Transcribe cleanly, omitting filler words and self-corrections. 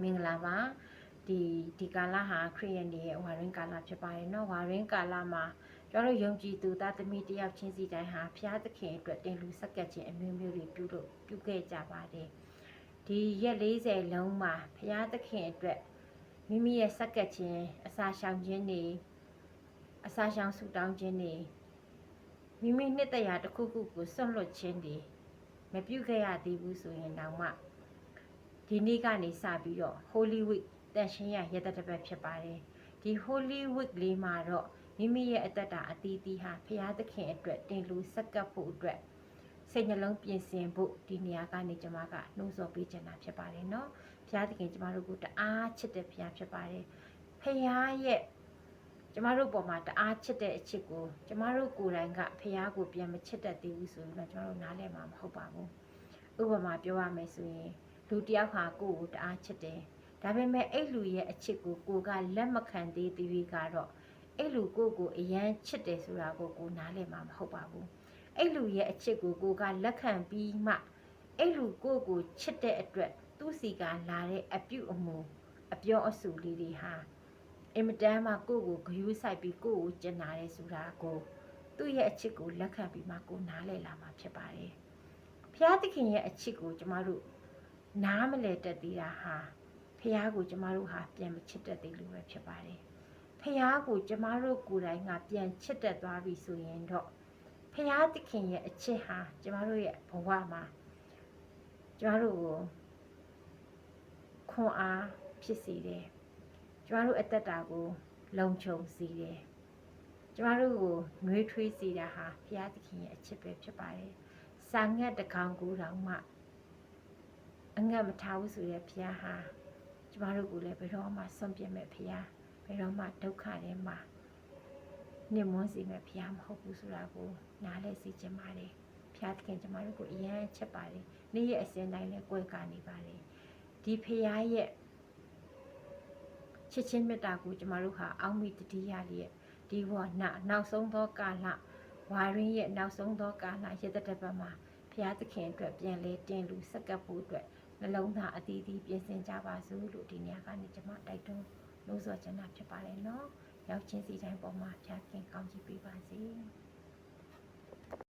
မင်္ဂလာပါဒီကာလဟာခရစ်ယာန်တွေရဲ့ဝါရင်းကာလဖြစ်ပါတယ်เนาะဝါရင်းကာလမှာကျွန်တော်ယုံကြည်သူသားသမီးတယောက်ချင်းစီတိုင်းဟာဘုရားသခင်အတွက်တင်လူဆက်ကပ်ခြင်းအမျိုးမျိုးတွေပြုခဲ့ကြပါတယ်ဒီရက်40လုံးမှာဘုရားသခင်အတွက်မိမိရဲ့ဆက်ကပ်ခြင်းအစာရှောင်ခြင်းတွေအစာရှောင်ဆူတောင်းခြင်းတွေမိမိနှစ်တရာတစ်ခုခုကိုစွန့်လွတ်ခြင်းတွေမပြုခဲ့ရသေးဘူးဆိုရင်တော့မှဒီနေ့ကနေစပြီးတော့ Holy Week တန်ရှင်းရရတဲ့တစ်ပတ်ဖြစ်ပါတယ်ဒီ Holy Week လေးမှာတော့မိမိရဲ့အသက်တာအသီးသီးဟာဘုရားသခင်အတွက်တင်လူဆက်ကပ်ဖို့အတွက်စိတ်နှလုံးပြင်ဆင်ဖို့ဒီနေရာကနေကျွန်မကနှိုးဆော်ပေးချင်တာဖြစ်ပါတယ်เนาะဘုရားသခင်ကျွန်မတို့ကိုတအားချစ်တဲ့ဘုရားဖြစ်ပါတယ်ဘုရားရဲ့ကျွန်မတို့ပေါ်မှာတအားချစ်တဲ့အချစ်ကိုကျွန်မတို့ကိုယ်တိုင်ကဘုရားကိုပြန်မချစ်တတ်သေးဘူးဆိုရင်ကျွန်တော်တို့နားလည်မှာမဟုတ်ပါဘူးဥပမာပြောရမယ်ဆိုရင်လူတယောက်ဟာကိုယ့်ကိုတအားချစ်တယ်ဒါပေမဲ့အဲ့လူရဲ့အချစ်ကိုကိုကလက်မခံသေးသေးကတော့အဲ့လူကိုအရန်ချစ်တယ်ဆိုတာကိုနားလည်မှာမဟုတ်ပါဘူးအဲ့လူရဲ့အချစ်ကိုကလက်ခံပြီးမှအဲ့လူကိုချစ်တဲ့အတွက်သူ့စီကလာတဲ့အပြုအမူအပြောအဆိုလေးတွေဟာအင်မတန်မှကိုဂရုစိုက်ပြီးကိုကျင်နာတယ်ဆိုတာကိုသူ့ရဲ့အချစ်ကိုလက်ခံပြီးမှကိုနားလည်လာမှာဖြစ်ပါတယ်ဘုရားသခင်ရဲ့အချစ်ကိုကျမတို့နားမလည်တတ်သေးတာဟာဖះကိုကျမတို့ဟာပြန်မချစ်တတ်သေးလို့ပဲဖြစ်ပါတယ်ဖះကိုကျမတို့ကိုယ်တိုင်ကပြန်ချစ်တတ်သွားပြီဆိုရင်တော့ဖះသခင်ရဲ့အချစ်ဟာကျမတို့ရဲ့ဘဝမှာကျမတို့ကိုခွန်အားဖြစ်စေတယ်ကျမတို့အသက်တာကိုလုံခြုံစေတယ်ကျမတို့ကိုနှွေးထွေးစေတာဟာဘုရားသခင်ရဲ့အချစ်ပဲဖြစ်ပါတယ်စာငတ်တကောင်ကိုတောင်မှအငတ်မထားဘူးဆိုတဲ့ဘုရားဟာကျမတို့ကိုလည်းဘယ်တော့မှဆွန့်ပစ်မဲ့ဘုရားဘယ်တော့မှဒုက္ခထဲမှာနှိမ်မွန်းစေမဲ့ဘုရားမဟုတ်ဘူးဆိုတာကိုနားလည်စေချင်ပါတယ်ဘုရားသခင်ကျမတို့ကိုအရန်ချစ်ပါတယ်နေ့ရက်အစဉ်တိုင်းလည်းကြွယ်ကနေပါတယ်ဒီဘုရားရဲ့ချစ်ချင်းမေတ္တာကိုကျမတို့ဟာအောက်မိတတိယလေးရဲ့ဒီဘဝနောက်ဆုံးသောကာလဝါရင်းရဲ့နောက်ဆုံးသောကာလရတဲ့ဘက်မှာဘုရားသခင်အတွက်ပြန်လဲတင်လူဆက်ကပ်ဖို့အတွက်နှလုံးသားအသီးသီးပြင်ဆင်ကြပါစို့လို့ဒီနေရာကနေကျွန်မတိုက်တွန်းလို့ဆိုချင်တာဖြစ်ပါတယ်နော်ရောက်ချင်းစီတိုင်းပေါ်မှာဘုရားခင်ကောင်းချီးပေးပါစေ